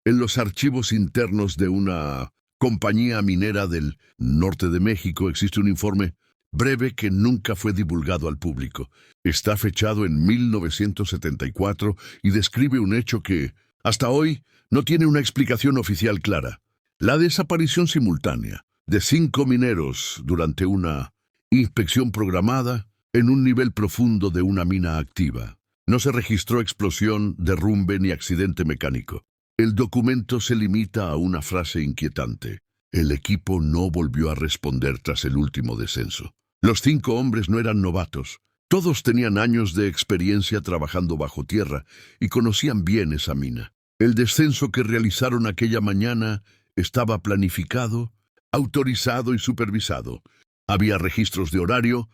En los archivos internos de una compañía minera del norte de México existe un informe breve que nunca fue divulgado al público. Está fechado en 1974 y describe un hecho que, hasta hoy, no tiene una explicación oficial clara. La desaparición simultánea de 5 mineros durante una inspección programada en un nivel profundo de una mina activa. No se registró explosión, derrumbe ni accidente mecánico. El documento se limita a una frase inquietante. El equipo no volvió a responder tras el último descenso. Los 5 hombres no eran novatos. Todos tenían años de experiencia trabajando bajo tierra y conocían bien esa mina. El descenso que realizaron aquella mañana estaba planificado, autorizado y supervisado. Había registros de horario,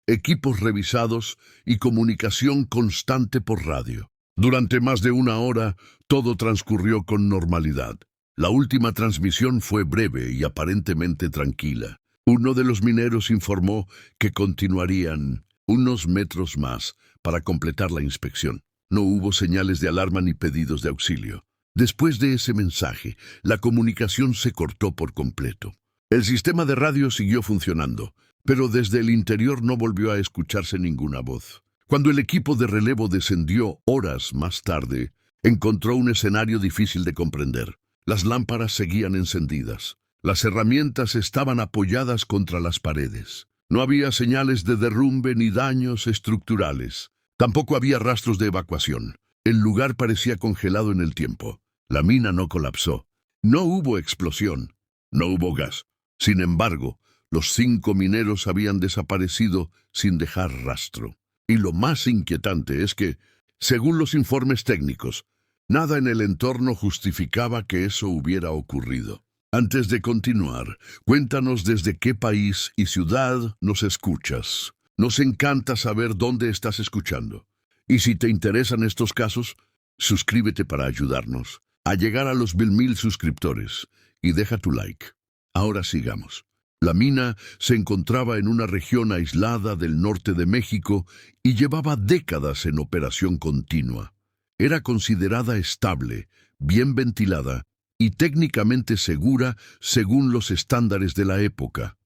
equipos revisados y comunicación constante por radio. Durante más de una hora, todo transcurrió con normalidad. La última transmisión fue breve y aparentemente tranquila. Uno de los mineros informó que continuarían unos metros más para completar la inspección. No hubo señales de alarma ni pedidos de auxilio. Después de ese mensaje, la comunicación se cortó por completo. El sistema de radio siguió funcionando, pero desde el interior no volvió a escucharse ninguna voz. Cuando el equipo de relevo descendió horas más tarde, encontró un escenario difícil de comprender. Las lámparas seguían encendidas. Las herramientas estaban apoyadas contra las paredes. No había señales de derrumbe ni daños estructurales. Tampoco había rastros de evacuación. El lugar parecía congelado en el tiempo. La mina no colapsó. No hubo explosión. No hubo gas. Sin embargo, los 5 mineros habían desaparecido sin dejar rastro. Y lo más inquietante es que, según los informes técnicos, nada en el entorno justificaba que eso hubiera ocurrido. Antes de continuar, cuéntanos desde qué país y ciudad nos escuchas. Nos encanta saber dónde estás escuchando. Y si te interesan estos casos, suscríbete para ayudarnos a llegar a los 1000 suscriptores y deja tu like. Ahora sigamos. La mina se encontraba en una región aislada del norte de México y llevaba décadas en operación continua. Era considerada estable, bien ventilada y técnicamente segura según los estándares de la época.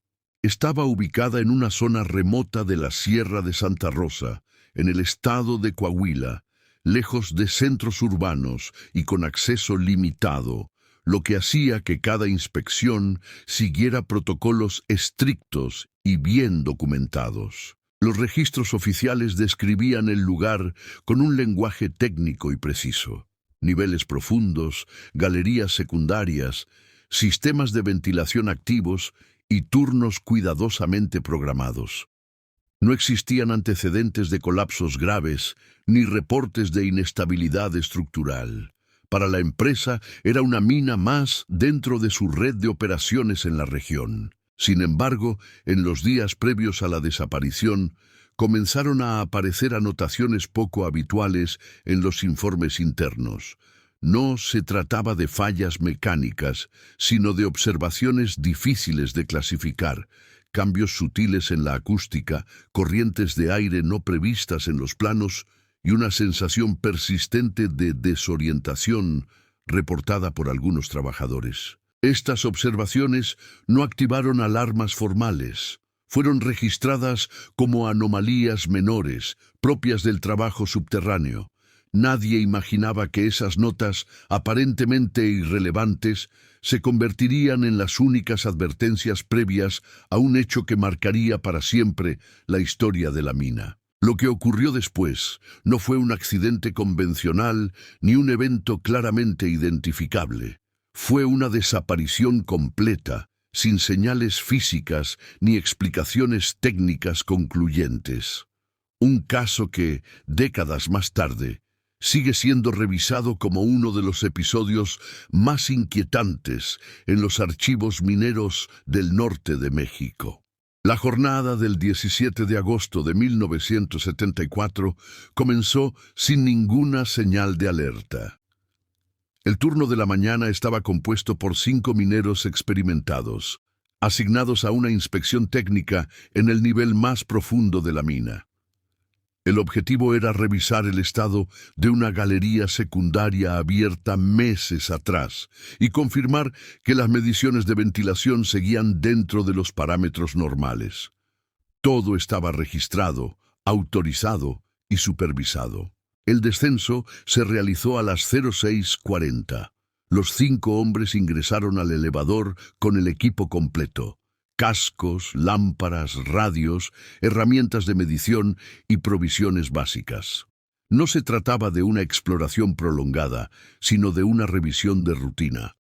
Estaba ubicada en una zona remota de la Sierra de Santa Rosa, en el estado de Coahuila, lejos de centros urbanos y con acceso limitado, lo que hacía que cada inspección siguiera protocolos estrictos y bien documentados. Los registros oficiales describían el lugar con un lenguaje técnico y preciso. Niveles profundos, galerías secundarias, sistemas de ventilación activos y turnos cuidadosamente programados. No existían antecedentes de colapsos graves ni reportes de inestabilidad estructural. Para la empresa era una mina más dentro de su red de operaciones en la región. Sin embargo, en los días previos a la desaparición, comenzaron a aparecer anotaciones poco habituales en los informes internos. No se trataba de fallas mecánicas, sino de observaciones difíciles de clasificar, cambios sutiles en la acústica, corrientes de aire no previstas en los planos y una sensación persistente de desorientación reportada por algunos trabajadores. Estas observaciones no activaron alarmas formales. Fueron registradas como anomalías menores, propias del trabajo subterráneo. Nadie imaginaba que esas notas, aparentemente irrelevantes, se convertirían en las únicas advertencias previas a un hecho que marcaría para siempre la historia de la mina. Lo que ocurrió después no fue un accidente convencional ni un evento claramente identificable. Fue una desaparición completa, sin señales físicas ni explicaciones técnicas concluyentes. Un caso que, décadas más tarde, sigue siendo revisado como uno de los episodios más inquietantes en los archivos mineros del norte de México. La jornada del 17 de agosto de 1974 comenzó sin ninguna señal de alerta. El turno de la mañana estaba compuesto por 5 mineros experimentados, asignados a una inspección técnica en el nivel más profundo de la mina. El objetivo era revisar el estado de una galería secundaria abierta meses atrás y confirmar que las mediciones de ventilación seguían dentro de los parámetros normales. Todo estaba registrado, autorizado y supervisado. El descenso se realizó a las 06:40. Los 5 hombres ingresaron al elevador con el equipo completo: cascos, lámparas, radios, herramientas de medición y provisiones básicas. No se trataba de una exploración prolongada, sino de una revisión de rutina.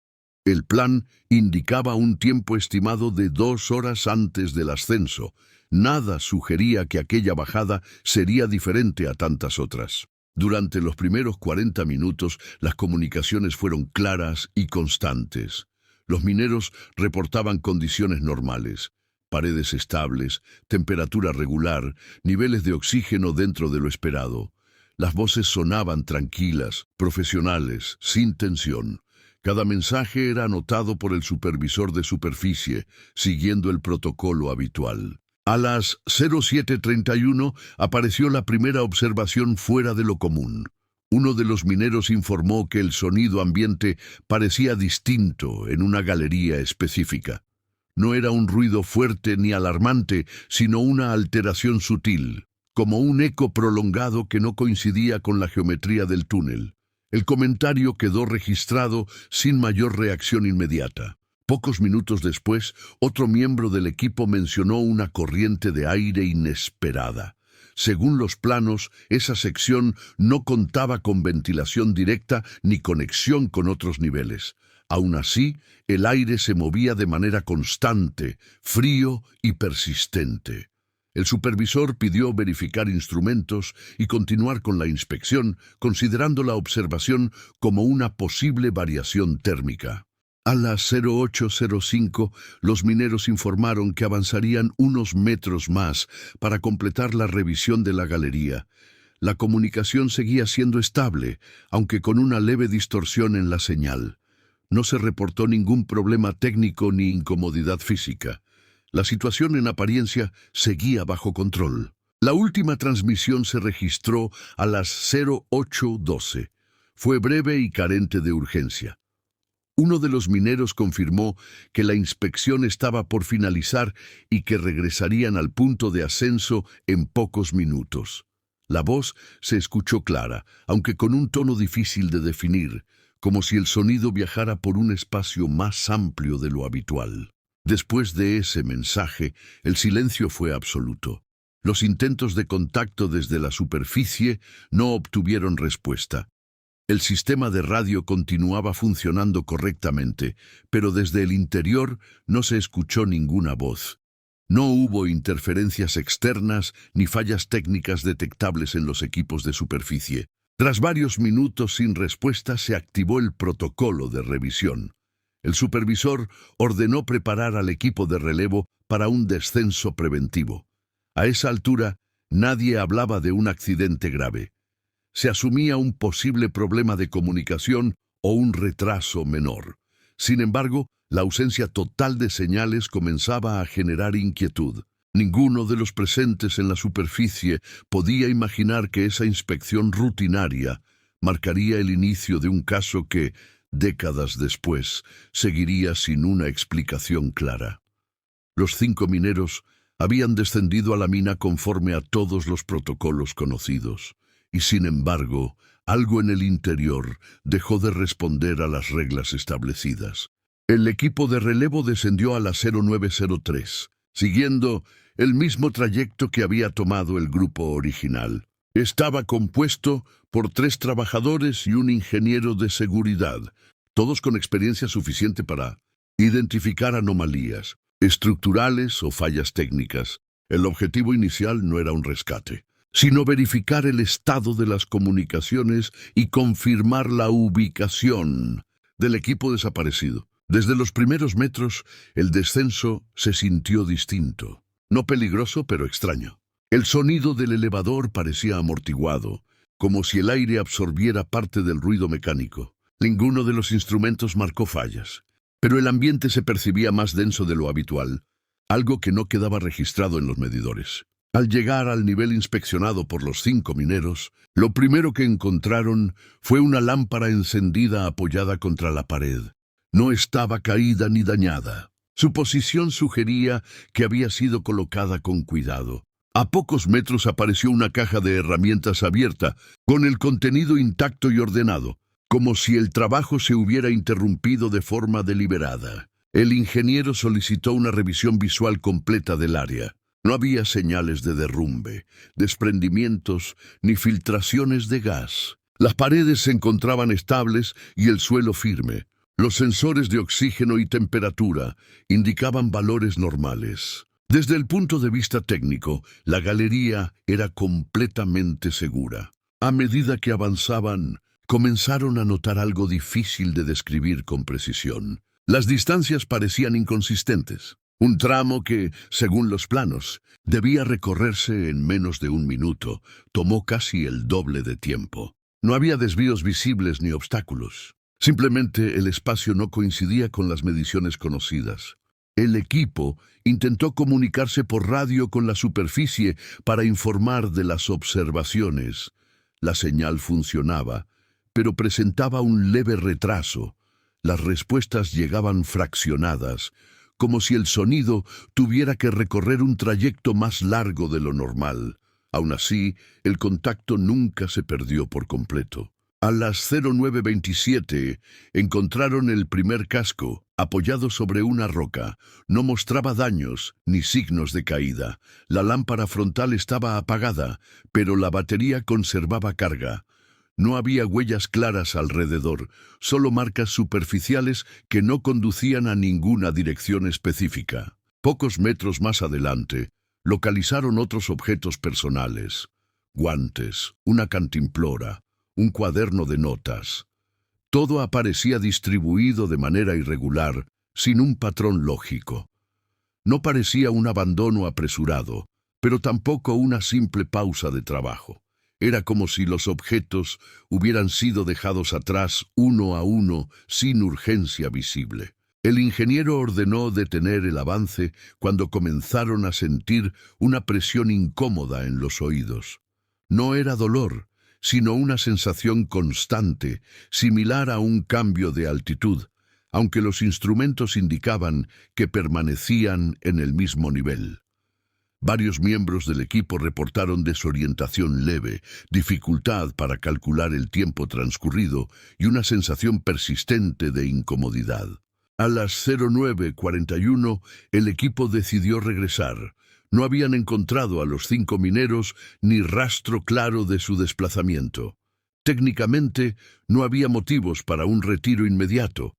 El plan indicaba un tiempo estimado de 2 horas antes del ascenso. Nada sugería que aquella bajada sería diferente a tantas otras. Durante los primeros 40 minutos, las comunicaciones fueron claras y constantes. Los mineros reportaban condiciones normales: paredes estables, temperatura regular, niveles de oxígeno dentro de lo esperado. Las voces sonaban tranquilas, profesionales, sin tensión. Cada mensaje era anotado por el supervisor de superficie, siguiendo el protocolo habitual. A las 07:31 apareció la primera observación fuera de lo común. Uno de los mineros informó que el sonido ambiente parecía distinto en una galería específica. No era un ruido fuerte ni alarmante, sino una alteración sutil, como un eco prolongado que no coincidía con la geometría del túnel. El comentario quedó registrado sin mayor reacción inmediata. Pocos minutos después, otro miembro del equipo mencionó una corriente de aire inesperada. Según los planos, esa sección no contaba con ventilación directa ni conexión con otros niveles. Aún así, el aire se movía de manera constante, frío y persistente. El supervisor pidió verificar instrumentos y continuar con la inspección, considerando la observación como una posible variación térmica. A las 08:05, los mineros informaron que avanzarían unos metros más para completar la revisión de la galería. La comunicación seguía siendo estable, aunque con una leve distorsión en la señal. No se reportó ningún problema técnico ni incomodidad física. La situación en apariencia seguía bajo control. La última transmisión se registró a las 08:12. Fue breve y carente de urgencia. Uno de los mineros confirmó que la inspección estaba por finalizar y que regresarían al punto de ascenso en pocos minutos. La voz se escuchó clara, aunque con un tono difícil de definir, como si el sonido viajara por un espacio más amplio de lo habitual. Después de ese mensaje, el silencio fue absoluto. Los intentos de contacto desde la superficie no obtuvieron respuesta. El sistema de radio continuaba funcionando correctamente, pero desde el interior no se escuchó ninguna voz. No hubo interferencias externas ni fallas técnicas detectables en los equipos de superficie. Tras varios minutos sin respuesta, se activó el protocolo de revisión. El supervisor ordenó preparar al equipo de relevo para un descenso preventivo. A esa altura, nadie hablaba de un accidente grave. Se asumía un posible problema de comunicación o un retraso menor. Sin embargo, la ausencia total de señales comenzaba a generar inquietud. Ninguno de los presentes en la superficie podía imaginar que esa inspección rutinaria marcaría el inicio de un caso que, décadas después, seguiría sin una explicación clara. Los 5 mineros habían descendido a la mina conforme a todos los protocolos conocidos. Y sin embargo, algo en el interior dejó de responder a las reglas establecidas. El equipo de relevo descendió a la 0903, siguiendo el mismo trayecto que había tomado el grupo original. Estaba compuesto por 3 trabajadores y un ingeniero de seguridad, todos con experiencia suficiente para identificar anomalías estructurales o fallas técnicas. El objetivo inicial no era un rescate, sino verificar el estado de las comunicaciones y confirmar la ubicación del equipo desaparecido. Desde los primeros metros, el descenso se sintió distinto. No peligroso, pero extraño. El sonido del elevador parecía amortiguado, como si el aire absorbiera parte del ruido mecánico. Ninguno de los instrumentos marcó fallas, pero el ambiente se percibía más denso de lo habitual, algo que no quedaba registrado en los medidores. Al llegar al nivel inspeccionado por los 5 mineros, lo primero que encontraron fue una lámpara encendida apoyada contra la pared. No estaba caída ni dañada. Su posición sugería que había sido colocada con cuidado. A pocos metros apareció una caja de herramientas abierta, con el contenido intacto y ordenado, como si el trabajo se hubiera interrumpido de forma deliberada. El ingeniero solicitó una revisión visual completa del área. No había señales de derrumbe, desprendimientos ni filtraciones de gas. Las paredes se encontraban estables y el suelo firme. Los sensores de oxígeno y temperatura indicaban valores normales. Desde el punto de vista técnico, la galería era completamente segura. A medida que avanzaban, comenzaron a notar algo difícil de describir con precisión. Las distancias parecían inconsistentes. Un tramo que, según los planos, debía recorrerse en menos de 1 minuto, tomó casi el doble de tiempo. No había desvíos visibles ni obstáculos. Simplemente el espacio no coincidía con las mediciones conocidas. El equipo intentó comunicarse por radio con la superficie para informar de las observaciones. La señal funcionaba, pero presentaba un leve retraso. Las respuestas llegaban fraccionadas, como si el sonido tuviera que recorrer un trayecto más largo de lo normal. Aún así, el contacto nunca se perdió por completo. A las 09:27 encontraron el primer casco, apoyado sobre una roca. No mostraba daños ni signos de caída. La lámpara frontal estaba apagada, pero la batería conservaba carga. No había huellas claras alrededor, solo marcas superficiales que no conducían a ninguna dirección específica. Pocos metros más adelante, localizaron otros objetos personales: guantes, una cantimplora, un cuaderno de notas. Todo aparecía distribuido de manera irregular, sin un patrón lógico. No parecía un abandono apresurado, pero tampoco una simple pausa de trabajo. Era como si los objetos hubieran sido dejados atrás uno a uno, sin urgencia visible. El ingeniero ordenó detener el avance cuando comenzaron a sentir una presión incómoda en los oídos. No era dolor, sino una sensación constante, similar a un cambio de altitud, aunque los instrumentos indicaban que permanecían en el mismo nivel. Varios miembros del equipo reportaron desorientación leve, dificultad para calcular el tiempo transcurrido y una sensación persistente de incomodidad. A las 09:41, el equipo decidió regresar. No habían encontrado a los 5 mineros ni rastro claro de su desplazamiento. Técnicamente, no había motivos para un retiro inmediato,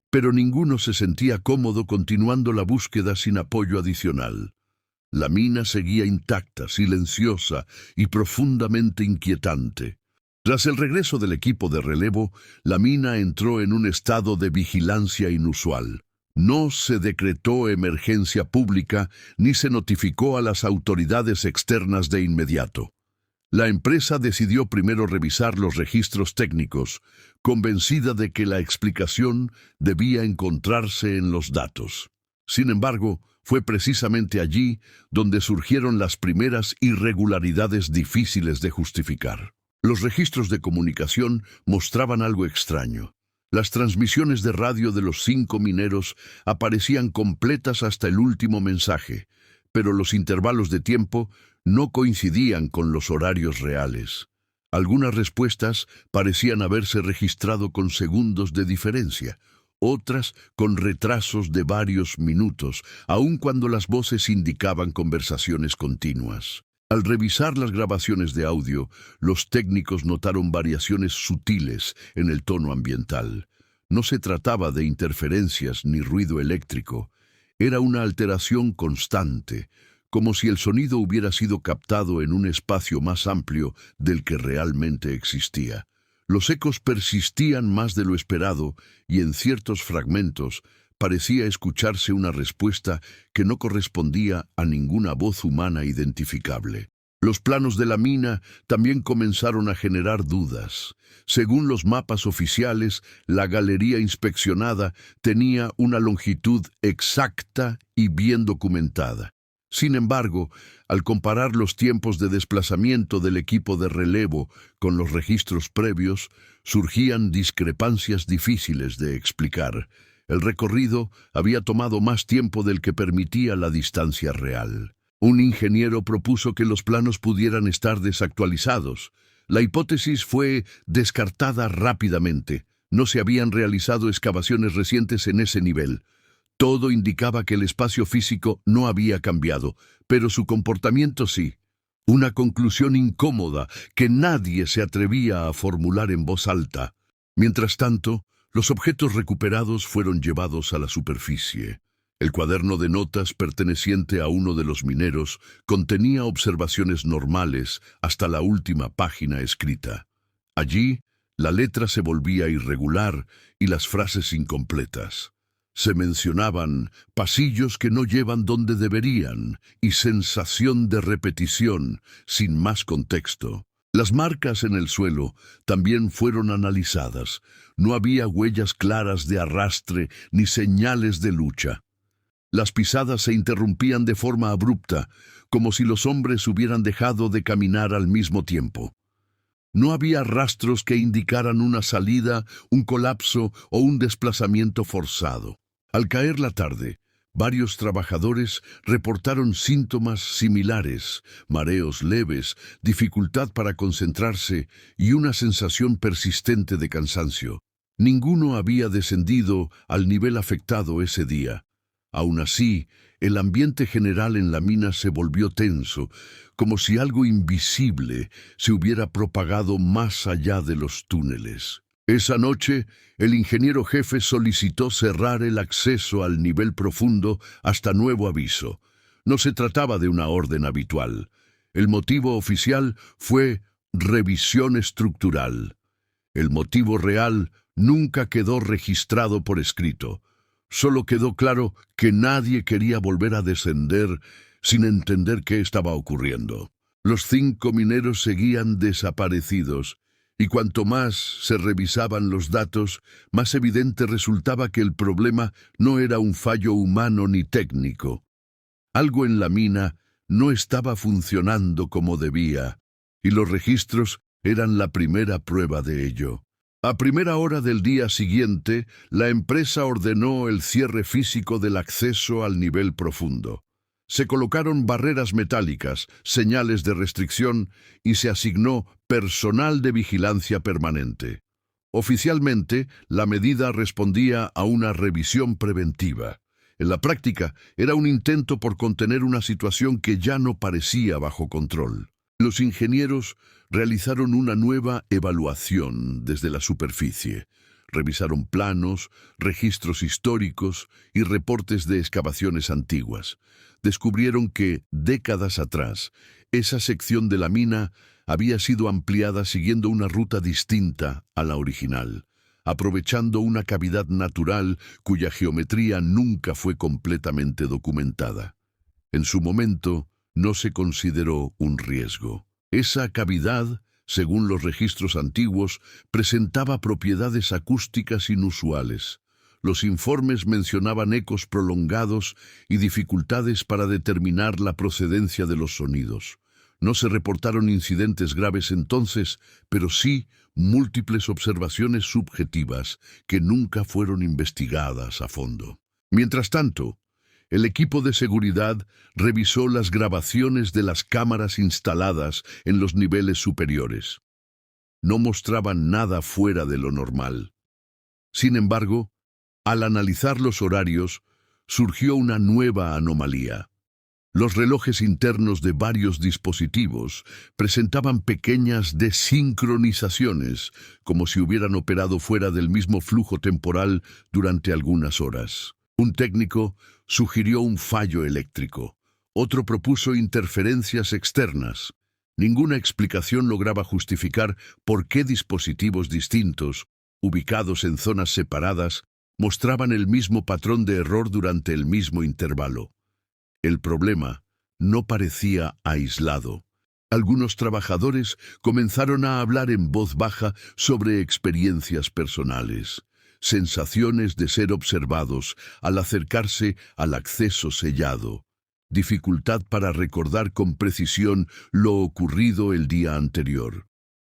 pero ninguno se sentía cómodo continuando la búsqueda sin apoyo adicional. La mina seguía intacta, silenciosa y profundamente inquietante. Tras el regreso del equipo de relevo, la mina entró en un estado de vigilancia inusual. No se decretó emergencia pública ni se notificó a las autoridades externas de inmediato. La empresa decidió primero revisar los registros técnicos, convencida de que la explicación debía encontrarse en los datos. Sin embargo, fue precisamente allí donde surgieron las primeras irregularidades difíciles de justificar. Los registros de comunicación mostraban algo extraño. Las transmisiones de radio de los 5 mineros aparecían completas hasta el último mensaje, pero los intervalos de tiempo no coincidían con los horarios reales. Algunas respuestas parecían haberse registrado con segundos de diferencia, otras con retrasos de varios minutos, aun cuando las voces indicaban conversaciones continuas. Al revisar las grabaciones de audio, los técnicos notaron variaciones sutiles en el tono ambiental. No se trataba de interferencias ni ruido eléctrico. Era una alteración constante, como si el sonido hubiera sido captado en un espacio más amplio del que realmente existía. Los ecos persistían más de lo esperado y en ciertos fragmentos parecía escucharse una respuesta que no correspondía a ninguna voz humana identificable. Los planos de la mina también comenzaron a generar dudas. Según los mapas oficiales, la galería inspeccionada tenía una longitud exacta y bien documentada. Sin embargo, al comparar los tiempos de desplazamiento del equipo de relevo con los registros previos, surgían discrepancias difíciles de explicar. El recorrido había tomado más tiempo del que permitía la distancia real. Un ingeniero propuso que los planos pudieran estar desactualizados. La hipótesis fue descartada rápidamente. No se habían realizado excavaciones recientes en ese nivel. Todo indicaba que el espacio físico no había cambiado, pero su comportamiento sí. Una conclusión incómoda que nadie se atrevía a formular en voz alta. Mientras tanto, los objetos recuperados fueron llevados a la superficie. El cuaderno de notas perteneciente a uno de los mineros contenía observaciones normales hasta la última página escrita. Allí, la letra se volvía irregular y las frases incompletas. Se mencionaban pasillos que no llevan donde deberían y sensación de repetición, sin más contexto. Las marcas en el suelo también fueron analizadas. No había huellas claras de arrastre ni señales de lucha. Las pisadas se interrumpían de forma abrupta, como si los hombres hubieran dejado de caminar al mismo tiempo. No había rastros que indicaran una salida, un colapso o un desplazamiento forzado. Al caer la tarde, varios trabajadores reportaron síntomas similares: mareos leves, dificultad para concentrarse y una sensación persistente de cansancio. Ninguno había descendido al nivel afectado ese día. Aún así, el ambiente general en la mina se volvió tenso, como si algo invisible se hubiera propagado más allá de los túneles. Esa noche, el ingeniero jefe solicitó cerrar el acceso al nivel profundo hasta nuevo aviso. No se trataba de una orden habitual. El motivo oficial fue revisión estructural. El motivo real nunca quedó registrado por escrito. Solo quedó claro que nadie quería volver a descender sin entender qué estaba ocurriendo. Los 5 mineros seguían desaparecidos, y cuanto más se revisaban los datos, más evidente resultaba que el problema no era un fallo humano ni técnico. Algo en la mina no estaba funcionando como debía, y los registros eran la primera prueba de ello. A primera hora del día siguiente, la empresa ordenó el cierre físico del acceso al nivel profundo. Se colocaron barreras metálicas, señales de restricción, y se asignó personal de vigilancia permanente. Oficialmente, la medida respondía a una revisión preventiva. En la práctica, era un intento por contener una situación que ya no parecía bajo control. Los ingenieros realizaron una nueva evaluación desde la superficie. Revisaron planos, registros históricos y reportes de excavaciones antiguas. Descubrieron que, décadas atrás, esa sección de la mina había sido ampliada siguiendo una ruta distinta a la original, aprovechando una cavidad natural cuya geometría nunca fue completamente documentada. En su momento, no se consideró un riesgo. Esa cavidad, según los registros antiguos, presentaba propiedades acústicas inusuales. Los informes mencionaban ecos prolongados y dificultades para determinar la procedencia de los sonidos. No se reportaron incidentes graves entonces, pero sí múltiples observaciones subjetivas que nunca fueron investigadas a fondo. Mientras tanto, el equipo de seguridad revisó las grabaciones de las cámaras instaladas en los niveles superiores. No mostraban nada fuera de lo normal. Sin embargo, al analizar los horarios, surgió una nueva anomalía. Los relojes internos de varios dispositivos presentaban pequeñas desincronizaciones, como si hubieran operado fuera del mismo flujo temporal durante algunas horas. Un técnico sugirió un fallo eléctrico. Otro propuso interferencias externas. Ninguna explicación lograba justificar por qué dispositivos distintos, ubicados en zonas separadas, mostraban el mismo patrón de error durante el mismo intervalo. El problema no parecía aislado. Algunos trabajadores comenzaron a hablar en voz baja sobre experiencias personales, sensaciones de ser observados al acercarse al acceso sellado. dificultad para recordar con precisión lo ocurrido el día anterior.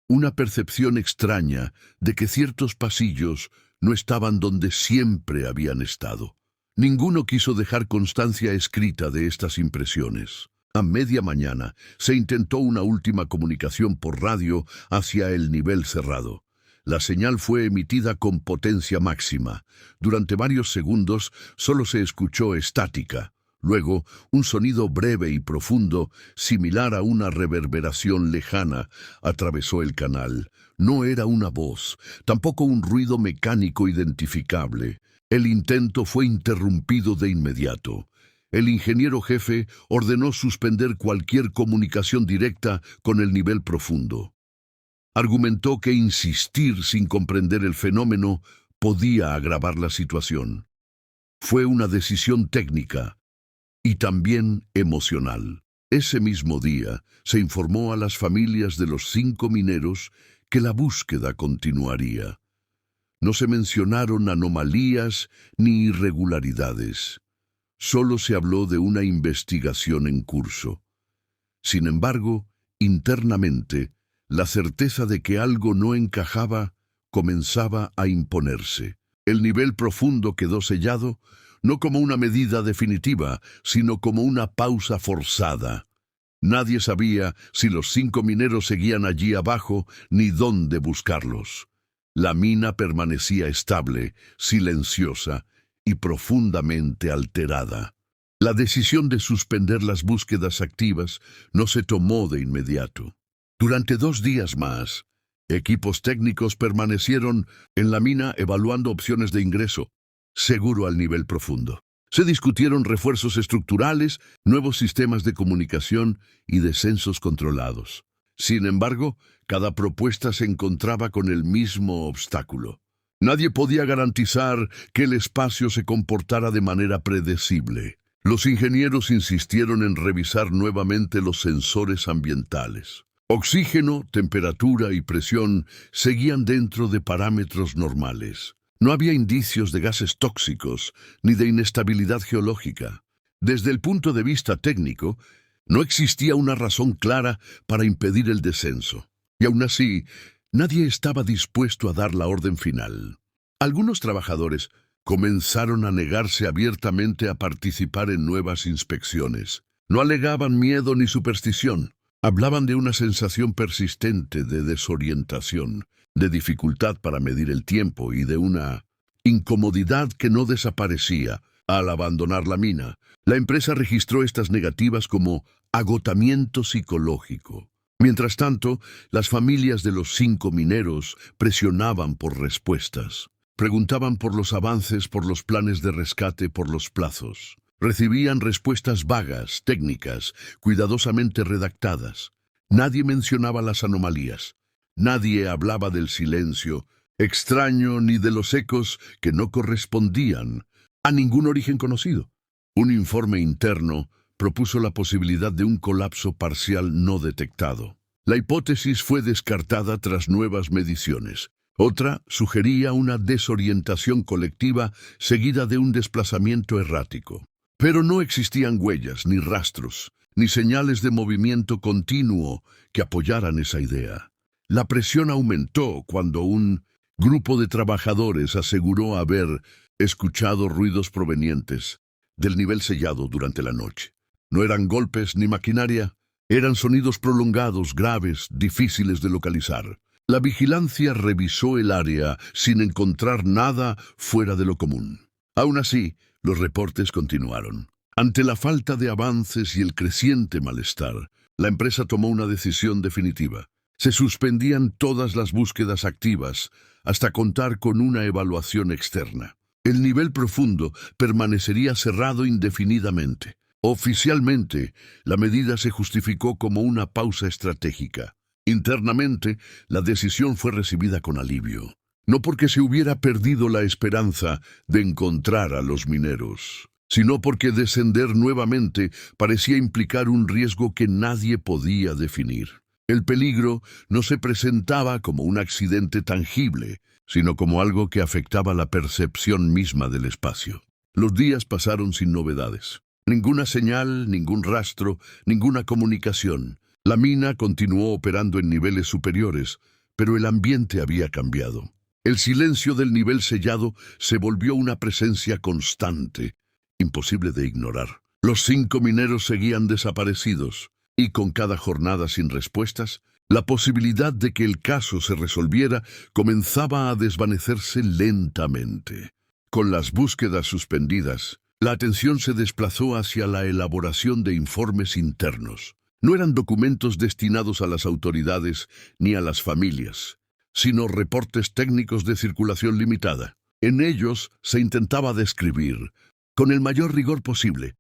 Una percepción extraña de que ciertos pasillos no estaban donde siempre habían estado. Ninguno quiso dejar constancia escrita de estas impresiones. A media mañana se intentó una última comunicación por radio hacia el nivel cerrado. La señal fue emitida con potencia máxima. Durante varios segundos solo se escuchó estática. Luego, un sonido breve y profundo, similar a una reverberación lejana, atravesó el canal. No era una voz, tampoco un ruido mecánico identificable. El intento fue interrumpido de inmediato. El ingeniero jefe ordenó suspender cualquier comunicación directa con el nivel profundo. Argumentó que insistir sin comprender el fenómeno podía agravar la situación. Fue una decisión técnica y también emocional. Ese mismo día se informó a las familias de los 5 mineros que la búsqueda continuaría. No se mencionaron anomalías ni irregularidades. Solo se habló de una investigación en curso. Sin embargo, internamente, la certeza de que algo no encajaba comenzaba a imponerse. El nivel profundo quedó sellado, no como una medida definitiva, sino como una pausa forzada. Nadie sabía si los 5 mineros seguían allí abajo ni dónde buscarlos. La mina permanecía estable, silenciosa y profundamente alterada. La decisión de suspender las búsquedas activas no se tomó de inmediato. Durante 2 días más, equipos técnicos permanecieron en la mina evaluando opciones de ingreso seguro al nivel profundo. Se discutieron refuerzos estructurales, nuevos sistemas de comunicación y descensos controlados. Sin embargo, cada propuesta se encontraba con el mismo obstáculo. Nadie podía garantizar que el espacio se comportara de manera predecible. Los ingenieros insistieron en revisar nuevamente los sensores ambientales. Oxígeno, temperatura y presión seguían dentro de parámetros normales. No había indicios de gases tóxicos ni de inestabilidad geológica. Desde el punto de vista técnico, no existía una razón clara para impedir el descenso. Y aún así, nadie estaba dispuesto a dar la orden final. Algunos trabajadores comenzaron a negarse abiertamente a participar en nuevas inspecciones. No alegaban miedo ni superstición. Hablaban de una sensación persistente de desorientación, de dificultad para medir el tiempo y de una incomodidad que no desaparecía al abandonar la mina. La empresa registró estas negativas como agotamiento psicológico. Mientras tanto, las familias de los 5 mineros presionaban por respuestas. Preguntaban por los avances, por los planes de rescate, por los plazos. Recibían respuestas vagas, técnicas, cuidadosamente redactadas. Nadie mencionaba las anomalías. Nadie hablaba del silencio extraño ni de los ecos que no correspondían a ningún origen conocido. Un informe interno propuso la posibilidad de un colapso parcial no detectado. La hipótesis fue descartada tras nuevas mediciones. Otra sugería una desorientación colectiva seguida de un desplazamiento errático. Pero no existían huellas, ni rastros, ni señales de movimiento continuo que apoyaran esa idea. La presión aumentó cuando un grupo de trabajadores aseguró haber escuchado ruidos provenientes del nivel sellado durante la noche. No eran golpes ni maquinaria, eran sonidos prolongados, graves, difíciles de localizar. La vigilancia revisó el área sin encontrar nada fuera de lo común. Aún así, los reportes continuaron. Ante la falta de avances y el creciente malestar, la empresa tomó una decisión definitiva. Se suspendían todas las búsquedas activas hasta contar con una evaluación externa. El nivel profundo permanecería cerrado indefinidamente. Oficialmente, la medida se justificó como una pausa estratégica. Internamente, la decisión fue recibida con alivio. No porque se hubiera perdido la esperanza de encontrar a los mineros, sino porque descender nuevamente parecía implicar un riesgo que nadie podía definir. El peligro no se presentaba como un accidente tangible, sino como algo que afectaba la percepción misma del espacio. Los días pasaron sin novedades. Ninguna señal, ningún rastro, ninguna comunicación. La mina continuó operando en niveles superiores, pero el ambiente había cambiado. El silencio del nivel sellado se volvió una presencia constante, imposible de ignorar. Los 5 mineros seguían desaparecidos, y con cada jornada sin respuestas, la posibilidad de que el caso se resolviera comenzaba a desvanecerse lentamente. Con las búsquedas suspendidas, la atención se desplazó hacia la elaboración de informes internos. No eran documentos destinados a las autoridades ni a las familias, sino reportes técnicos de circulación limitada. En ellos se intentaba describir, con el mayor rigor posible,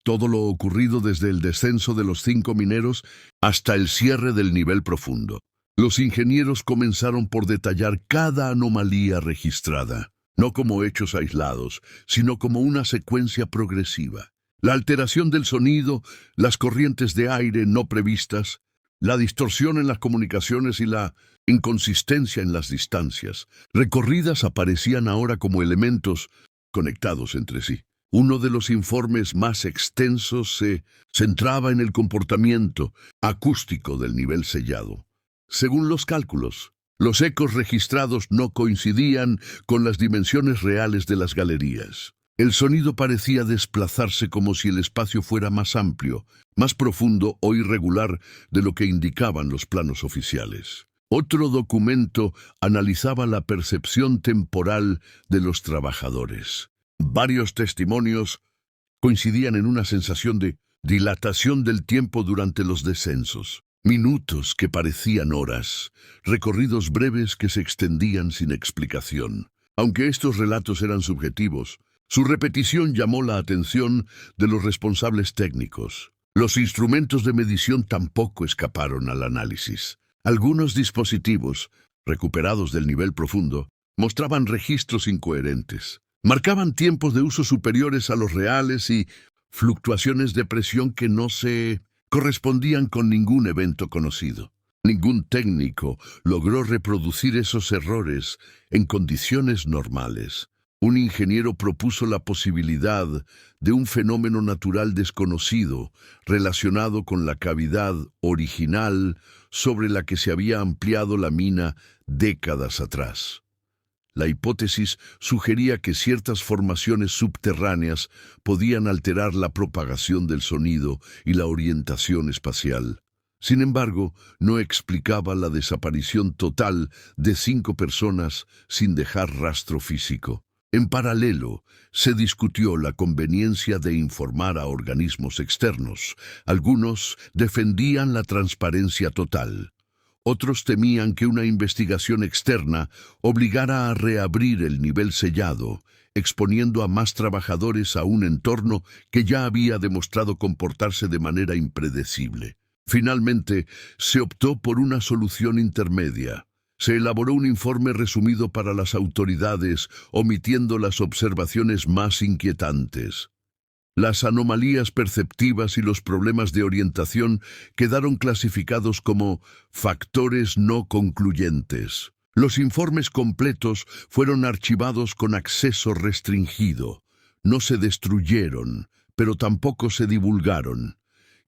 todo lo ocurrido desde el descenso de los 5 mineros hasta el cierre del nivel profundo. Los ingenieros comenzaron por detallar cada anomalía registrada, no como hechos aislados, sino como una secuencia progresiva. La alteración del sonido, las corrientes de aire no previstas, la distorsión en las comunicaciones y la inconsistencia en las distancias recorridas aparecían ahora como elementos conectados entre sí. Uno de los informes más extensos se centraba en el comportamiento acústico del nivel sellado. Según los cálculos, los ecos registrados no coincidían con las dimensiones reales de las galerías. El sonido parecía desplazarse como si el espacio fuera más amplio, más profundo o irregular de lo que indicaban los planos oficiales. Otro documento analizaba la percepción temporal de los trabajadores. Varios testimonios coincidían en una sensación de dilatación del tiempo durante los descensos. Minutos que parecían horas, recorridos breves que se extendían sin explicación. Aunque estos relatos eran subjetivos, su repetición llamó la atención de los responsables técnicos. Los instrumentos de medición tampoco escaparon al análisis. Algunos dispositivos, recuperados del nivel profundo, mostraban registros incoherentes. Marcaban tiempos de uso superiores a los reales y fluctuaciones de presión que no se correspondían con ningún evento conocido. Ningún técnico logró reproducir esos errores en condiciones normales. Un ingeniero propuso la posibilidad de un fenómeno natural desconocido relacionado con la cavidad original sobre la que se había ampliado la mina décadas atrás. La hipótesis sugería que ciertas formaciones subterráneas podían alterar la propagación del sonido y la orientación espacial. Sin embargo, no explicaba la desaparición total de 5 personas sin dejar rastro físico. En paralelo, se discutió la conveniencia de informar a organismos externos. Algunos defendían la transparencia total. Otros temían que una investigación externa obligara a reabrir el nivel sellado, exponiendo a más trabajadores a un entorno que ya había demostrado comportarse de manera impredecible. Finalmente, se optó por una solución intermedia. Se elaboró un informe resumido para las autoridades, omitiendo las observaciones más inquietantes. Las anomalías perceptivas y los problemas de orientación quedaron clasificados como factores no concluyentes. Los informes completos fueron archivados con acceso restringido. No se destruyeron, pero tampoco se divulgaron.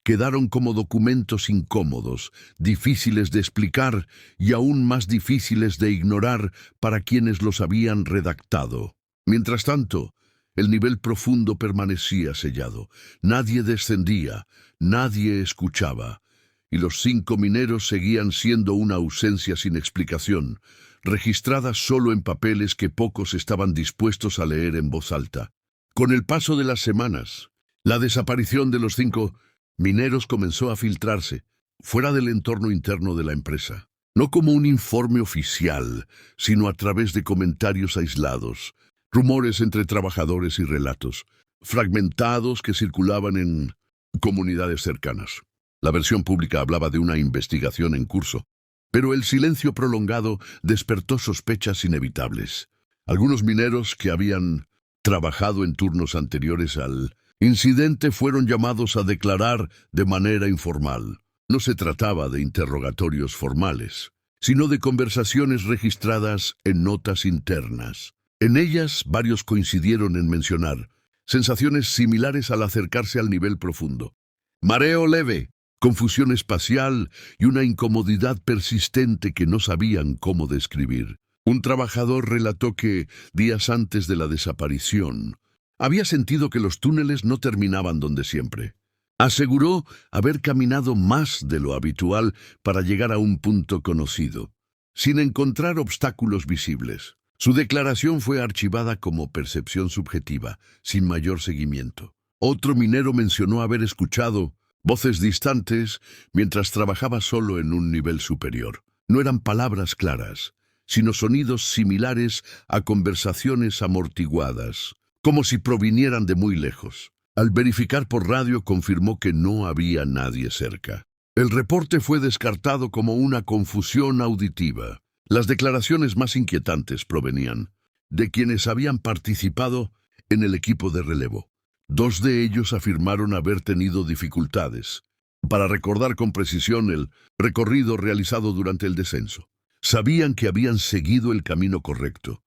Quedaron como documentos incómodos, difíciles de explicar y aún más difíciles de ignorar para quienes los habían redactado. Mientras tanto, el nivel profundo permanecía sellado. Nadie descendía, nadie escuchaba, y los 5 mineros seguían siendo una ausencia sin explicación, registrada solo en papeles que pocos estaban dispuestos a leer en voz alta. Con el paso de las semanas, la desaparición de los 5 mineros comenzó a filtrarse fuera del entorno interno de la empresa, no como un informe oficial, sino a través de comentarios aislados, rumores entre trabajadores y relatos fragmentados que circulaban en comunidades cercanas. La versión pública hablaba de una investigación en curso, pero el silencio prolongado despertó sospechas inevitables. Algunos mineros que habían trabajado en turnos anteriores al incidente fueron llamados a declarar de manera informal. No se trataba de interrogatorios formales, sino de conversaciones registradas en notas internas. En ellas, varios coincidieron en mencionar sensaciones similares al acercarse al nivel profundo. Mareo leve, confusión espacial y una incomodidad persistente que no sabían cómo describir. Un trabajador relató que, días antes de la desaparición, había sentido que los túneles no terminaban donde siempre. Aseguró haber caminado más de lo habitual para llegar a un punto conocido, sin encontrar obstáculos visibles. Su declaración fue archivada como percepción subjetiva, sin mayor seguimiento. Otro minero mencionó haber escuchado voces distantes mientras trabajaba solo en un nivel superior. No eran palabras claras, sino sonidos similares a conversaciones amortiguadas, como si provinieran de muy lejos. Al verificar por radio confirmó que no había nadie cerca. El reporte fue descartado como una confusión auditiva. Las declaraciones más inquietantes provenían de quienes habían participado en el equipo de relevo. 2 de ellos afirmaron haber tenido dificultades para recordar con precisión el recorrido realizado durante el descenso. Sabían que habían seguido el camino correcto,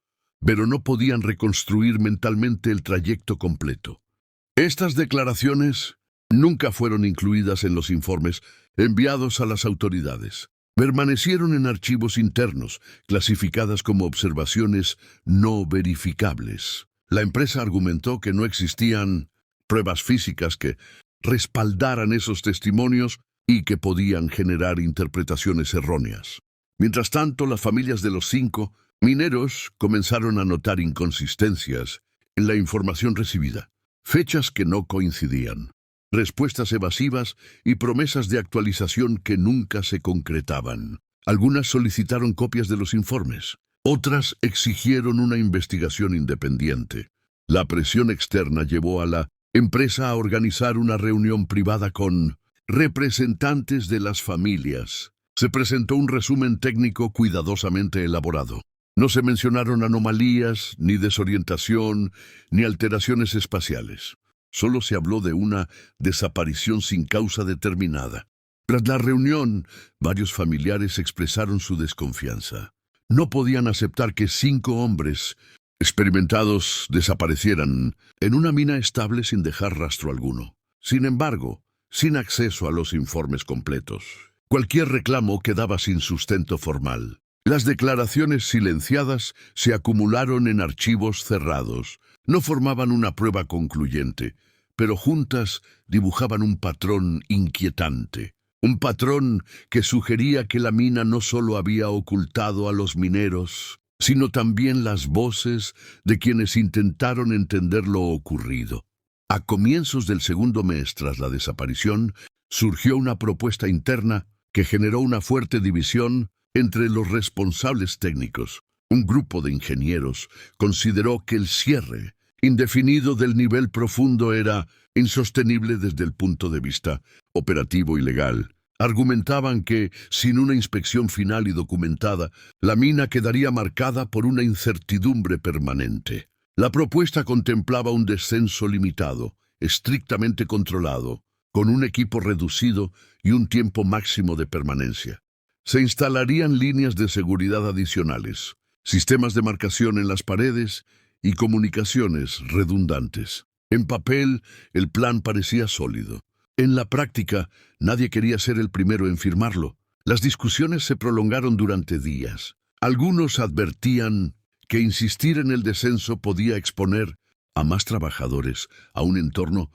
pero no podían reconstruir mentalmente el trayecto completo. Estas declaraciones nunca fueron incluidas en los informes enviados a las autoridades. Permanecieron en archivos internos, clasificadas como observaciones no verificables. La empresa argumentó que no existían pruebas físicas que respaldaran esos testimonios y que podían generar interpretaciones erróneas. Mientras tanto, las familias de los 5 mineros comenzaron a notar inconsistencias en la información recibida, fechas que no coincidían, respuestas evasivas y promesas de actualización que nunca se concretaban. Algunas solicitaron copias de los informes, otras exigieron una investigación independiente. La presión externa llevó a la empresa a organizar una reunión privada con representantes de las familias. Se presentó un resumen técnico cuidadosamente elaborado. No se mencionaron anomalías, ni desorientación, ni alteraciones espaciales. Solo se habló de una desaparición sin causa determinada. Tras la reunión, varios familiares expresaron su desconfianza. No podían aceptar que 5 hombres experimentados desaparecieran en una mina estable sin dejar rastro alguno. Sin embargo, sin acceso a los informes completos, cualquier reclamo quedaba sin sustento formal. Las declaraciones silenciadas se acumularon en archivos cerrados. No formaban una prueba concluyente, pero juntas dibujaban un patrón inquietante. Un patrón que sugería que la mina no solo había ocultado a los mineros, sino también las voces de quienes intentaron entender lo ocurrido. A comienzos del segundo mes tras la desaparición, surgió una propuesta interna que generó una fuerte división entre los responsables técnicos. Un grupo de ingenieros consideró que el cierre indefinido del nivel profundo era insostenible desde el punto de vista operativo y legal. Argumentaban que, sin una inspección final y documentada, la mina quedaría marcada por una incertidumbre permanente. La propuesta contemplaba un descenso limitado, estrictamente controlado, con un equipo reducido y un tiempo máximo de permanencia. Se instalarían líneas de seguridad adicionales, sistemas de marcación en las paredes y comunicaciones redundantes. En papel, el plan parecía sólido. En la práctica, nadie quería ser el primero en firmarlo. Las discusiones se prolongaron durante días. Algunos advertían que insistir en el descenso podía exponer a más trabajadores a un entorno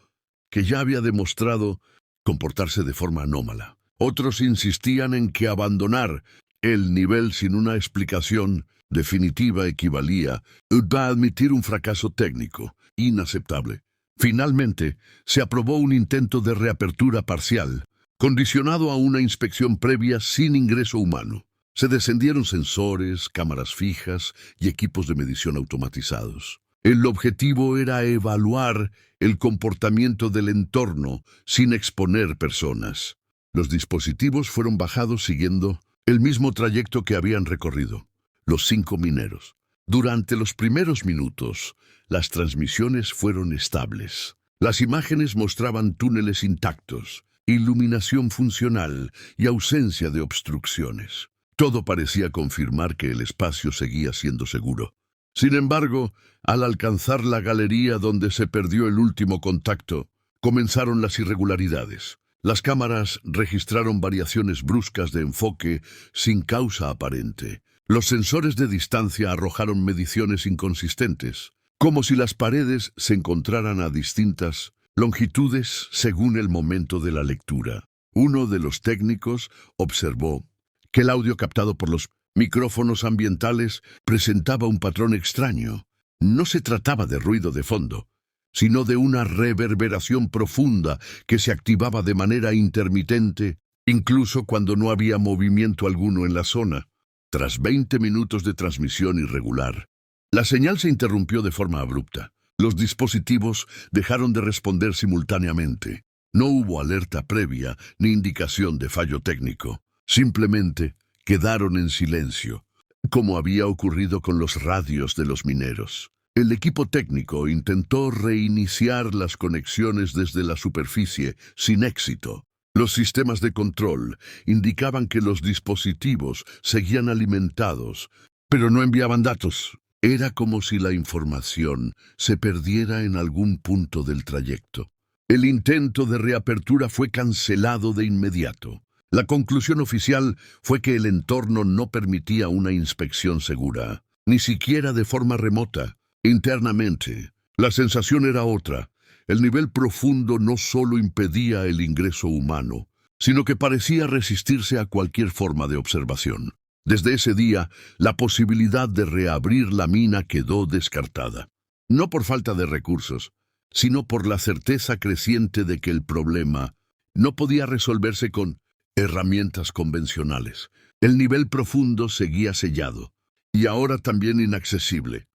que ya había demostrado comportarse de forma anómala. Otros insistían en que abandonar el nivel sin una explicación definitiva equivalía a admitir un fracaso técnico inaceptable. Finalmente, se aprobó un intento de reapertura parcial, condicionado a una inspección previa sin ingreso humano. Se descendieron sensores, cámaras fijas y equipos de medición automatizados. El objetivo era evaluar el comportamiento del entorno sin exponer personas. Los dispositivos fueron bajados siguiendo el mismo trayecto que habían recorrido los 5 mineros. Durante los primeros minutos, las transmisiones fueron estables. Las imágenes mostraban túneles intactos, iluminación funcional y ausencia de obstrucciones. Todo parecía confirmar que el espacio seguía siendo seguro. Sin embargo, al alcanzar la galería donde se perdió el último contacto, comenzaron las irregularidades. Las cámaras registraron variaciones bruscas de enfoque sin causa aparente. Los sensores de distancia arrojaron mediciones inconsistentes, como si las paredes se encontraran a distintas longitudes según el momento de la lectura. Uno de los técnicos observó que el audio captado por los micrófonos ambientales presentaba un patrón extraño. No se trataba de ruido de fondo, sino de una reverberación profunda que se activaba de manera intermitente, incluso cuando no había movimiento alguno en la zona. Tras 20 minutos de transmisión irregular, la señal se interrumpió de forma abrupta. Los dispositivos dejaron de responder simultáneamente. No hubo alerta previa ni indicación de fallo técnico. Simplemente quedaron en silencio, como había ocurrido con los radios de los mineros. El equipo técnico intentó reiniciar las conexiones desde la superficie, sin éxito. Los sistemas de control indicaban que los dispositivos seguían alimentados, pero no enviaban datos. Era como si la información se perdiera en algún punto del trayecto. El intento de reapertura fue cancelado de inmediato. La conclusión oficial fue que el entorno no permitía una inspección segura, ni siquiera de forma remota. Internamente, la sensación era otra. El nivel profundo no solo impedía el ingreso humano, sino que parecía resistirse a cualquier forma de observación. Desde ese día, la posibilidad de reabrir la mina quedó descartada. No por falta de recursos, sino por la certeza creciente de que el problema no podía resolverse con herramientas convencionales. El nivel profundo seguía sellado, y ahora también inaccesible.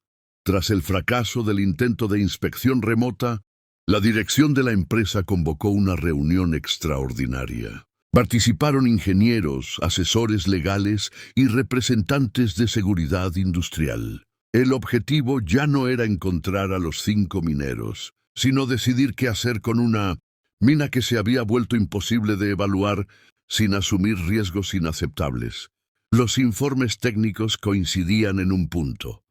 Tras el fracaso del intento de inspección remota, la dirección de la empresa convocó una reunión extraordinaria. Participaron ingenieros, asesores legales y representantes de seguridad industrial. El objetivo ya no era encontrar a los 5 mineros, sino decidir qué hacer con una mina que se había vuelto imposible de evaluar sin asumir riesgos inaceptables. Los informes técnicos coincidían en un punto.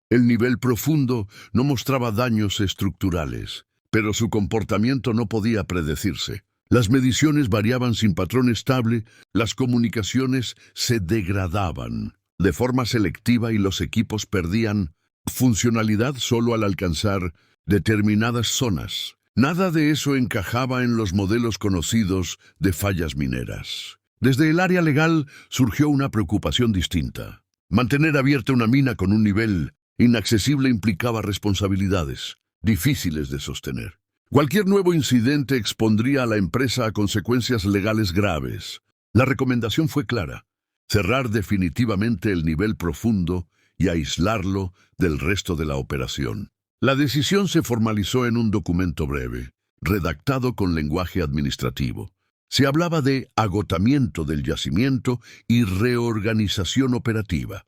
El nivel profundo no mostraba daños estructurales, pero su comportamiento no podía predecirse. Las mediciones variaban sin patrón estable, las comunicaciones se degradaban de forma selectiva y los equipos perdían funcionalidad solo al alcanzar determinadas zonas. Nada de eso encajaba en los modelos conocidos de fallas mineras. Desde el área legal surgió una preocupación distinta. Mantener abierta una mina con un nivel inaccesible implicaba responsabilidades difíciles de sostener. Cualquier nuevo incidente expondría a la empresa a consecuencias legales graves. La recomendación fue clara: cerrar definitivamente el nivel profundo y aislarlo del resto de la operación. La decisión se formalizó en un documento breve, redactado con lenguaje administrativo. Se hablaba de agotamiento del yacimiento y reorganización operativa.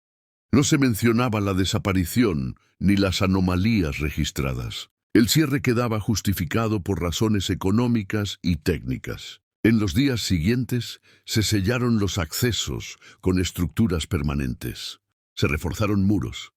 No se mencionaba la desaparición ni las anomalías registradas. El cierre quedaba justificado por razones económicas y técnicas. En los días siguientes se sellaron los accesos con estructuras permanentes. Se reforzaron muros.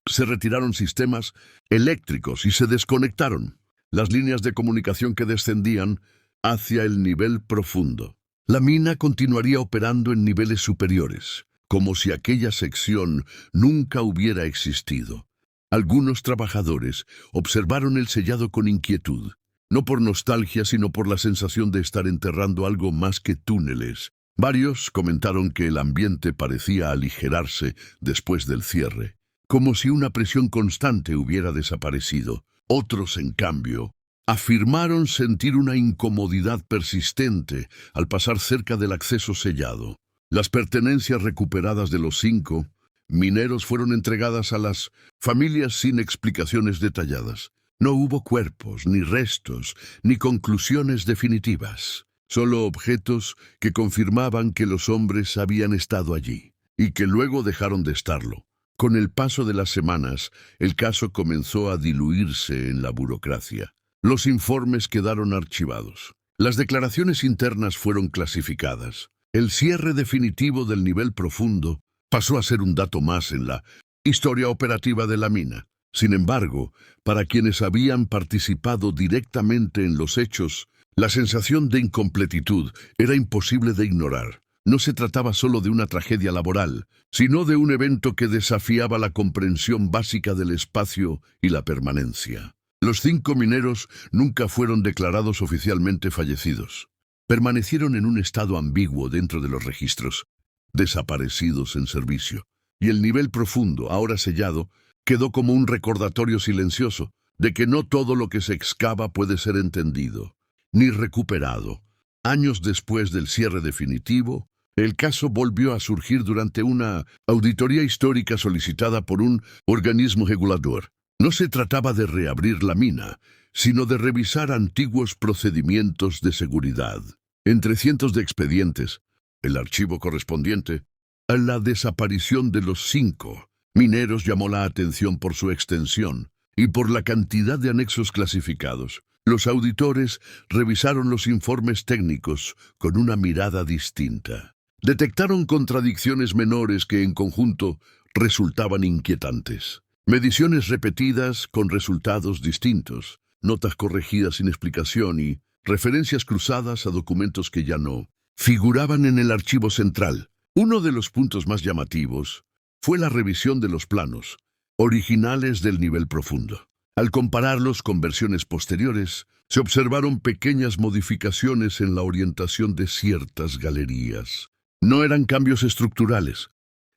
Se retiraron sistemas eléctricos y se desconectaron las líneas de comunicación que descendían hacia el nivel profundo. La mina continuaría operando en niveles superiores, como si aquella sección nunca hubiera existido. Algunos trabajadores observaron el sellado con inquietud, no por nostalgia, sino por la sensación de estar enterrando algo más que túneles. Varios comentaron que el ambiente parecía aligerarse después del cierre, como si una presión constante hubiera desaparecido. Otros, en cambio, afirmaron sentir una incomodidad persistente al pasar cerca del acceso sellado. Las pertenencias recuperadas de los 5 mineros fueron entregadas a las familias sin explicaciones detalladas. No hubo cuerpos, ni restos, ni conclusiones definitivas. Solo objetos que confirmaban que los hombres habían estado allí, y que luego dejaron de estarlo. Con el paso de las semanas, el caso comenzó a diluirse en la burocracia. Los informes quedaron archivados. Las declaraciones internas fueron clasificadas. El cierre definitivo del nivel profundo pasó a ser un dato más en la Historia operativa de la mina. Sin embargo, para quienes habían participado directamente en los hechos, la sensación de incompletitud era imposible de ignorar. No se trataba solo de una tragedia laboral, sino de un evento que desafiaba la comprensión básica del espacio y la permanencia. Los 5 mineros nunca fueron declarados oficialmente fallecidos. Permanecieron en un estado ambiguo dentro de los registros, desaparecidos en servicio. Y el nivel profundo, ahora sellado, quedó como un recordatorio silencioso de que no todo lo que se excava puede ser entendido, ni recuperado. Años después del cierre definitivo, el caso volvió a surgir durante una auditoría histórica solicitada por un organismo regulador. No se trataba de reabrir la mina, sino de revisar antiguos procedimientos de seguridad. Entre cientos de expedientes, el archivo correspondiente a la desaparición de los 5 mineros llamó la atención por su extensión y por la cantidad de anexos clasificados. Los auditores revisaron los informes técnicos con una mirada distinta. Detectaron contradicciones menores que en conjunto resultaban inquietantes. Mediciones repetidas con resultados distintos, notas corregidas sin explicación y referencias cruzadas a documentos que ya no figuraban en el archivo central. Uno de los puntos más llamativos fue la revisión de los planos originales del nivel profundo. Al compararlos con versiones posteriores, se observaron pequeñas modificaciones en la orientación de ciertas galerías. No eran cambios estructurales,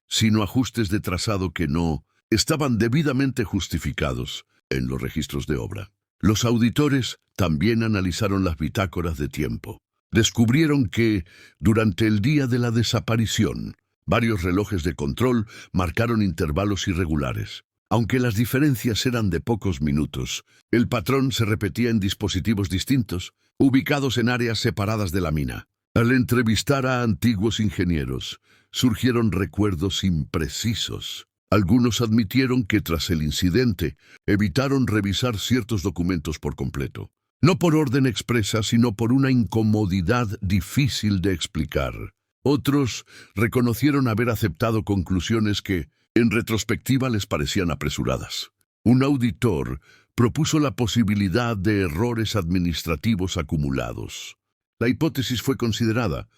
sino ajustes de trazado que no estaban debidamente justificados en los registros de obra. Los auditores también analizaron las bitácoras de tiempo. Descubrieron que, durante el día de la desaparición, varios relojes de control marcaron intervalos irregulares. Aunque las diferencias eran de pocos minutos, el patrón se repetía en dispositivos distintos, ubicados en áreas separadas de la mina. Al entrevistar a antiguos ingenieros, surgieron recuerdos imprecisos. Algunos admitieron que tras el incidente evitaron revisar ciertos documentos por completo. No por orden expresa, sino por una incomodidad difícil de explicar. Otros reconocieron haber aceptado conclusiones que, en retrospectiva, les parecían apresuradas. Un auditor propuso la posibilidad de errores administrativos acumulados. La hipótesis fue considerada,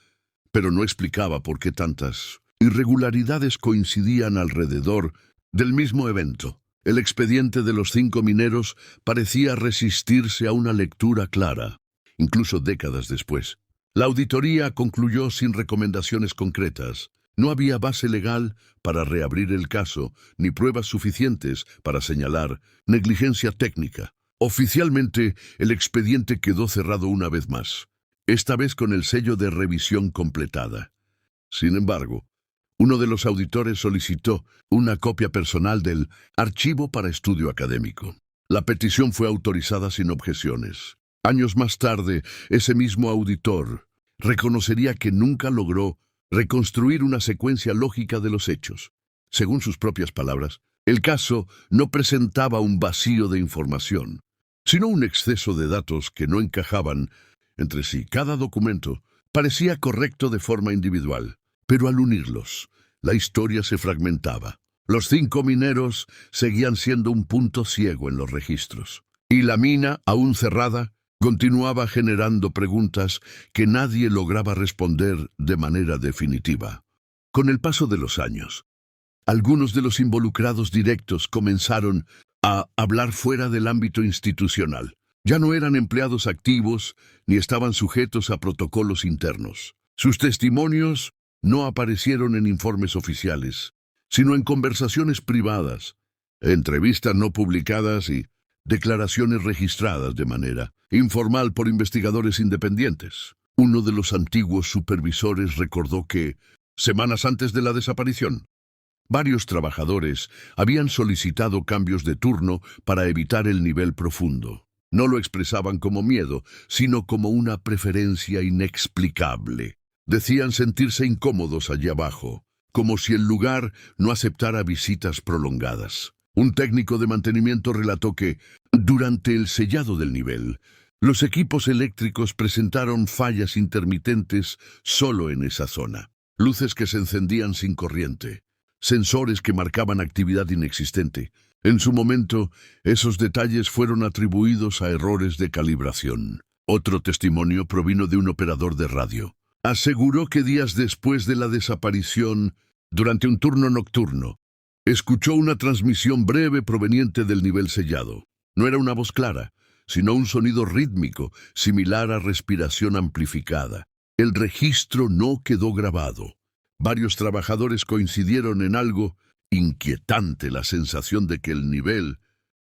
pero no explicaba por qué tantas irregularidades coincidían alrededor del mismo evento. El expediente de los 5 mineros parecía resistirse a una lectura clara, incluso décadas después. La auditoría concluyó sin recomendaciones concretas. No había base legal para reabrir el caso, ni pruebas suficientes para señalar negligencia técnica. Oficialmente, el expediente quedó cerrado una vez más, esta vez con el sello de revisión completada. Sin embargo, uno de los auditores solicitó una copia personal del archivo para estudio académico. La petición fue autorizada sin objeciones. Años más tarde, ese mismo auditor reconocería que nunca logró reconstruir una secuencia lógica de los hechos. Según sus propias palabras, el caso no presentaba un vacío de información, sino un exceso de datos que no encajaban entre sí. Cada documento parecía correcto de forma individual, pero al unirlos, la historia se fragmentaba. Los 5 mineros seguían siendo un punto ciego en los registros, y la mina, aún cerrada, continuaba generando preguntas que nadie lograba responder de manera definitiva. Con el paso de los años, algunos de los involucrados directos comenzaron a hablar fuera del ámbito institucional. Ya no eran empleados activos ni estaban sujetos a protocolos internos. Sus testimonios no aparecieron en informes oficiales, sino en conversaciones privadas, entrevistas no publicadas y declaraciones registradas de manera informal por investigadores independientes. Uno de los antiguos supervisores recordó que, semanas antes de la desaparición, varios trabajadores habían solicitado cambios de turno para evitar el nivel profundo. No lo expresaban como miedo, sino como una preferencia inexplicable. Decían sentirse incómodos allí abajo, como si el lugar no aceptara visitas prolongadas. Un técnico de mantenimiento relató que, durante el sellado del nivel, los equipos eléctricos presentaron fallas intermitentes solo en esa zona. Luces que se encendían sin corriente, sensores que marcaban actividad inexistente. En su momento, esos detalles fueron atribuidos a errores de calibración. Otro testimonio provino de un operador de radio. Aseguró que días después de la desaparición, durante un turno nocturno, escuchó una transmisión breve proveniente del nivel sellado. No era una voz clara, sino un sonido rítmico, similar a respiración amplificada. El registro no quedó grabado. Varios trabajadores coincidieron en algo inquietante, la sensación de que el nivel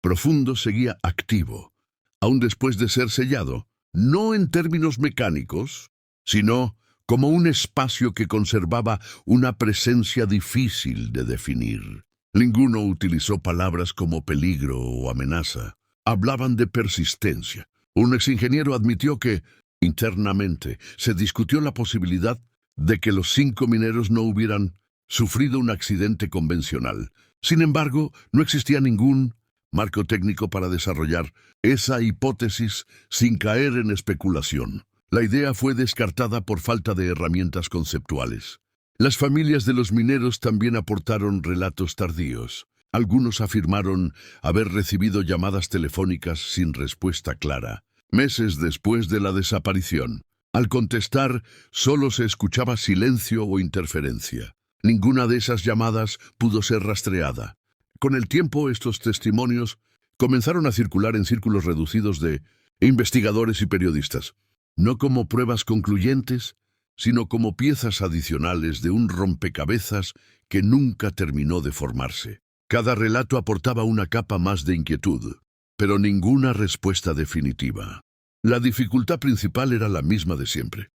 profundo seguía activo, aún después de ser sellado, no en términos mecánicos, sino como un espacio que conservaba una presencia difícil de definir. Ninguno utilizó palabras como peligro o amenaza. Hablaban de persistencia. Un exingeniero admitió que, internamente, se discutió la posibilidad de que los 5 mineros no hubieran sufrido un accidente convencional. Sin embargo, no existía ningún marco técnico para desarrollar esa hipótesis sin caer en especulación. La idea fue descartada por falta de herramientas conceptuales. Las familias de los mineros también aportaron relatos tardíos. Algunos afirmaron haber recibido llamadas telefónicas sin respuesta clara, meses después de la desaparición. Al contestar, solo se escuchaba silencio o interferencia. Ninguna de esas llamadas pudo ser rastreada. Con el tiempo, estos testimonios comenzaron a circular en círculos reducidos de investigadores y periodistas, no como pruebas concluyentes, sino como piezas adicionales de un rompecabezas que nunca terminó de formarse. Cada relato aportaba una capa más de inquietud, pero ninguna respuesta definitiva. La dificultad principal era la misma de siempre.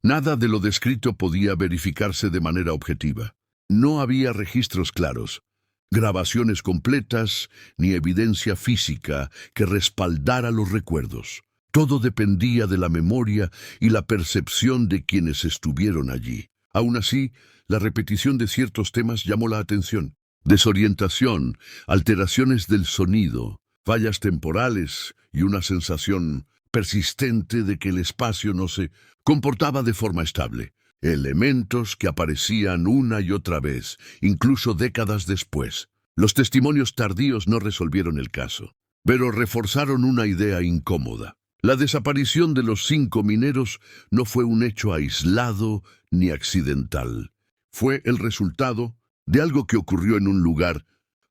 Nada de lo descrito podía verificarse de manera objetiva. No había registros claros, grabaciones completas, ni evidencia física que respaldara los recuerdos. Todo dependía de la memoria y la percepción de quienes estuvieron allí. Aún así, la repetición de ciertos temas llamó la atención. Desorientación, alteraciones del sonido, fallas temporales y una sensación persistente de que el espacio no se comportaba de forma estable. Elementos que aparecían una y otra vez, incluso décadas después. Los testimonios tardíos no resolvieron el caso, pero reforzaron una idea incómoda. La desaparición de los 5 mineros no fue un hecho aislado ni accidental. Fue el resultado de algo que ocurrió en un lugar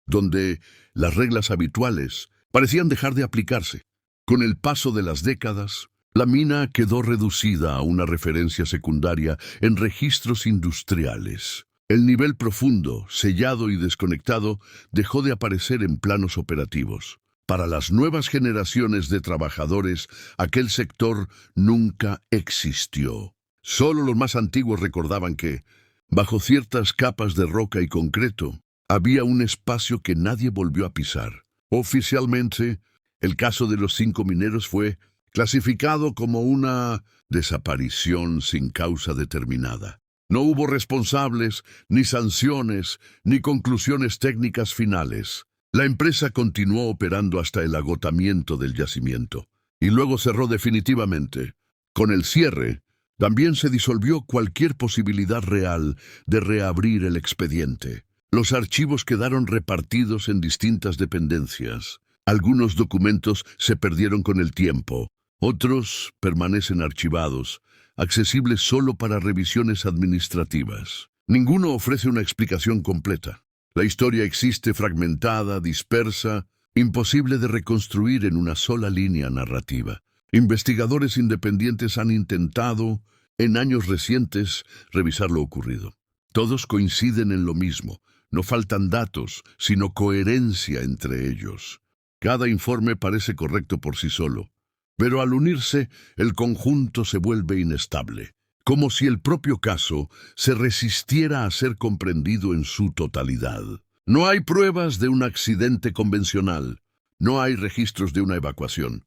donde las reglas habituales parecían dejar de aplicarse. Con el paso de las décadas, la mina quedó reducida a una referencia secundaria en registros industriales. El nivel profundo, sellado y desconectado dejó de aparecer en planos operativos. Para las nuevas generaciones de trabajadores, aquel sector nunca existió. Solo los más antiguos recordaban que, bajo ciertas capas de roca y concreto, había un espacio que nadie volvió a pisar. Oficialmente, el caso de los 5 mineros fue clasificado como una desaparición sin causa determinada. No hubo responsables, ni sanciones, ni conclusiones técnicas finales. La empresa continuó operando hasta el agotamiento del yacimiento, y luego cerró definitivamente. Con el cierre, también se disolvió cualquier posibilidad real de reabrir el expediente. Los archivos quedaron repartidos en distintas dependencias. Algunos documentos se perdieron con el tiempo, otros permanecen archivados, accesibles solo para revisiones administrativas. Ninguno ofrece una explicación completa. La historia existe fragmentada, dispersa, imposible de reconstruir en una sola línea narrativa. Investigadores independientes han intentado, en años recientes, revisar lo ocurrido. Todos coinciden en lo mismo. No faltan datos, sino coherencia entre ellos. Cada informe parece correcto por sí solo, pero al unirse, el conjunto se vuelve inestable, como si el propio caso se resistiera a ser comprendido en su totalidad. No hay pruebas de un accidente convencional, no hay registros de una evacuación,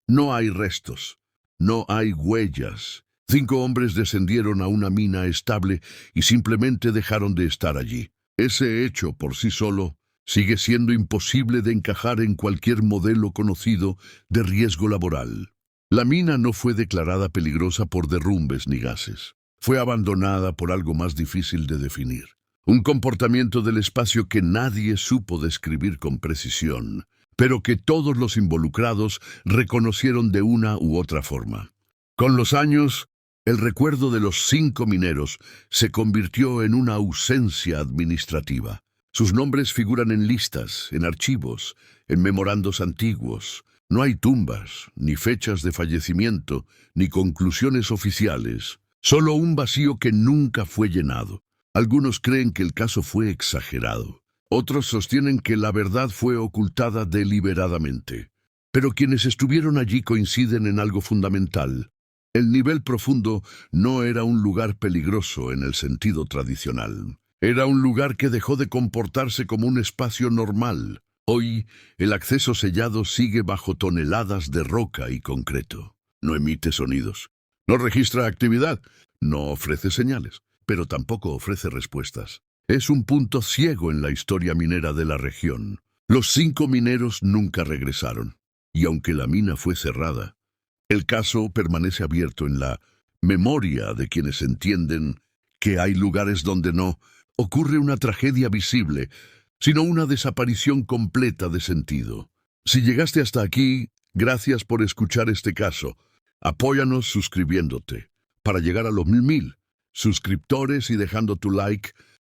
no hay restos, no hay huellas. 5 hombres descendieron a una mina estable y simplemente dejaron de estar allí. Ese hecho por sí solo sigue siendo imposible de encajar en cualquier modelo conocido de riesgo laboral. La mina no fue declarada peligrosa por derrumbes ni gases. Fue abandonada por algo más difícil de definir. Un comportamiento del espacio que nadie supo describir con precisión, pero que todos los involucrados reconocieron de una u otra forma. Con los años, el recuerdo de los 5 mineros se convirtió en una ausencia administrativa. Sus nombres figuran en listas, en archivos, en memorandos antiguos. No hay tumbas, ni fechas de fallecimiento, ni conclusiones oficiales. Solo un vacío que nunca fue llenado. Algunos creen que el caso fue exagerado. Otros sostienen que la verdad fue ocultada deliberadamente. Pero quienes estuvieron allí coinciden en algo fundamental. El nivel profundo no era un lugar peligroso en el sentido tradicional. Era un lugar que dejó de comportarse como un espacio normal. Hoy, el acceso sellado sigue bajo toneladas de roca y concreto. No emite sonidos. No registra actividad. No ofrece señales, pero tampoco ofrece respuestas. Es un punto ciego en la historia minera de la región. Los 5 mineros nunca regresaron. Y aunque la mina fue cerrada, el caso permanece abierto en la memoria de quienes entienden que hay lugares donde no ocurre una tragedia visible, sino una desaparición completa de sentido. Si llegaste hasta aquí, gracias por escuchar este caso. Apóyanos suscribiéndote para llegar a los 1000 suscriptores y dejando tu like